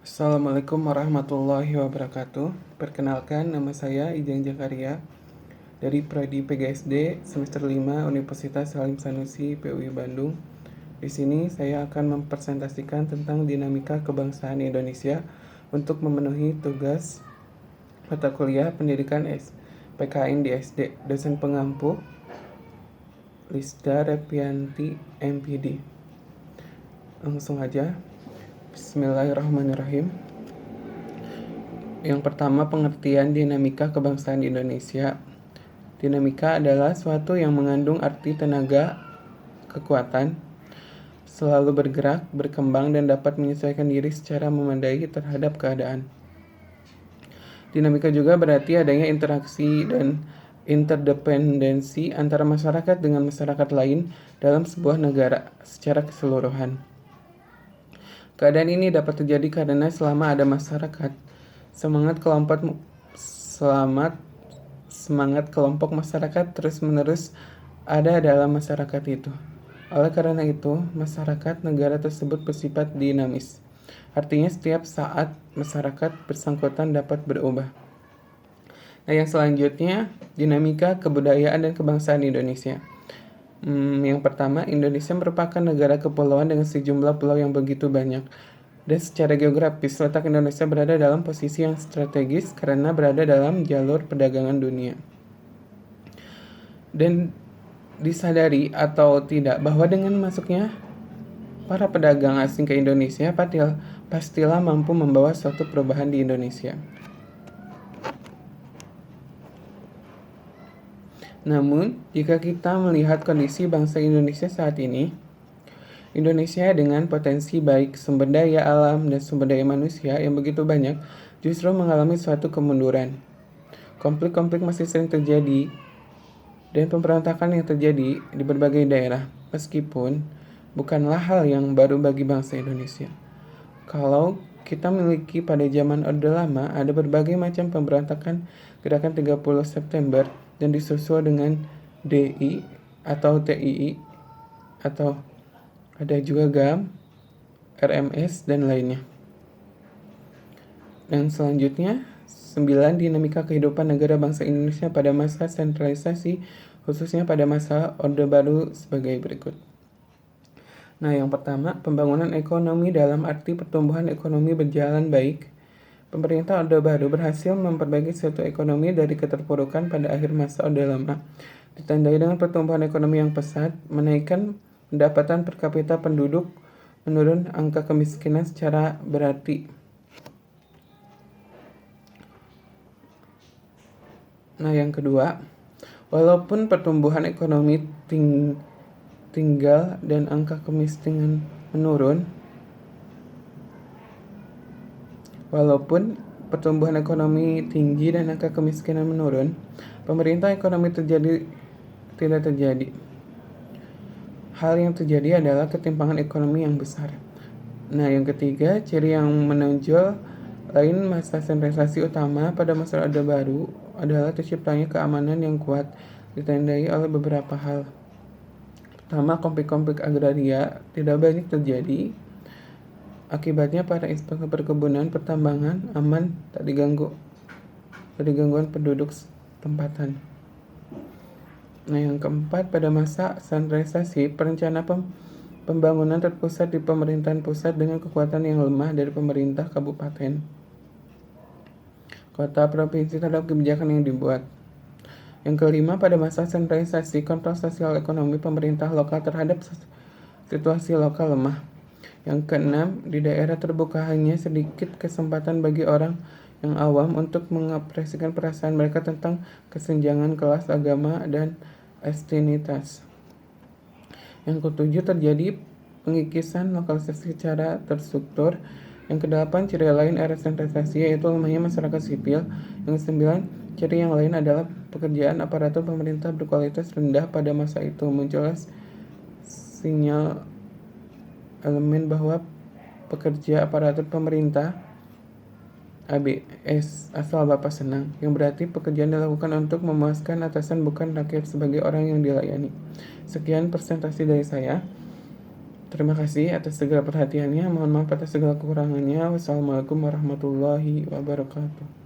Assalamualaikum warahmatullahi wabarakatuh. Perkenalkan, nama saya Ijang Jakaria dari Prodi PGSD semester 5 Universitas Salim Sanusi PUI Bandung. Di sini saya akan mempresentasikan tentang dinamika kebangsaan Indonesia untuk memenuhi tugas mata kuliah pendidikan PKN di SD. Dosen pengampu Lisda Repianti MPD. Langsung aja. Bismillahirrahmanirrahim. Yang pertama, pengertian dinamika kebangsaan di Indonesia. Dinamika adalah suatu yang mengandung arti tenaga, kekuatan, selalu bergerak, berkembang, dan dapat menyesuaikan diri secara memadai terhadap keadaan. Dinamika juga berarti adanya interaksi dan interdependensi antara masyarakat dengan masyarakat lain dalam sebuah negara secara keseluruhan. Keadaan ini dapat terjadi karena selama ada masyarakat, semangat kelompok masyarakat terus-menerus ada dalam masyarakat itu. Oleh karena itu, masyarakat negara tersebut bersifat dinamis. Artinya setiap saat masyarakat bersangkutan dapat berubah. Nah, yang selanjutnya, dinamika kebudayaan dan kebangsaan Indonesia. Yang pertama, Indonesia merupakan negara kepulauan dengan sejumlah pulau yang begitu banyak. Dan secara geografis, letak Indonesia berada dalam posisi yang strategis karena berada dalam jalur perdagangan dunia. Dan disadari atau tidak bahwa dengan masuknya para pedagang asing ke Indonesia pastilah mampu membawa suatu perubahan di Indonesia. Namun, jika kita melihat kondisi bangsa Indonesia saat ini, Indonesia dengan potensi baik sumber daya alam dan sumber daya manusia yang begitu banyak justru mengalami suatu kemunduran. Konflik-konflik masih sering terjadi dan pemberontakan yang terjadi di berbagai daerah, meskipun bukanlah hal yang baru bagi bangsa Indonesia. Kalau kita miliki pada zaman Orde Lama, ada berbagai macam pemberontakan gerakan 30 September dan disusul dengan DI atau TII atau ada juga GAM, RMS, dan lainnya. Dan selanjutnya, 9 dinamika kehidupan negara bangsa Indonesia pada masa sentralisasi, khususnya pada masa Orde Baru sebagai berikut. Nah, yang pertama, pembangunan ekonomi dalam arti pertumbuhan ekonomi berjalan baik. Pemerintah Orde Baru berhasil memperbaiki suatu ekonomi dari keterpurukan pada akhir masa Orde Lama, ditandai dengan pertumbuhan ekonomi yang pesat, menaikkan pendapatan per kapita penduduk, menurun angka kemiskinan secara berarti. Nah, yang kedua, walaupun pertumbuhan ekonomi tinggal dan angka kemiskinan menurun, walaupun pertumbuhan ekonomi tinggi dan angka kemiskinan menurun, pemerintah ekonomi tidak terjadi. Hal yang terjadi adalah ketimpangan ekonomi yang besar. Nah, yang ketiga, ciri yang menonjol lain masa sentralisasi utama pada masa Orde Baru adalah terciptanya keamanan yang kuat, ditandai oleh beberapa hal. Pertama, konflik-konflik agraria tidak banyak terjadi. Akibatnya para inspektur perkebunan pertambangan aman tak digangguan penduduk tempatan. Nah, yang keempat, pada masa sentralisasi, perencanaan pembangunan terpusat di pemerintahan pusat dengan kekuatan yang lemah dari pemerintah kabupaten, kota, provinsi terhadap kebijakan yang dibuat. Yang kelima, pada masa sentralisasi, kontrol sosial ekonomi pemerintah lokal terhadap situasi lokal lemah. Yang keenam, di daerah terbuka hanya sedikit kesempatan bagi orang yang awam untuk mengekspresikan perasaan mereka tentang kesenjangan kelas, agama, dan etnisitas. Yang ketujuh, terjadi pengikisan lokalisasi secara terstruktur. Yang kedelapan, ciri lain era sentralisasi yaitu lemahnya masyarakat sipil. Yang kesembilan, ciri yang lain adalah pekerjaan aparatur pemerintah berkualitas rendah pada masa itu. Muncullah sinyal elemen bahwa pekerja aparatur pemerintah ABS asal Bapak senang, yang berarti pekerjaan dilakukan untuk memuaskan atasan bukan rakyat sebagai orang yang dilayani. Sekian presentasi dari saya. Terima kasih atas segala perhatiannya. Mohon maaf atas segala kekurangannya. Wassalamualaikum warahmatullahi wabarakatuh.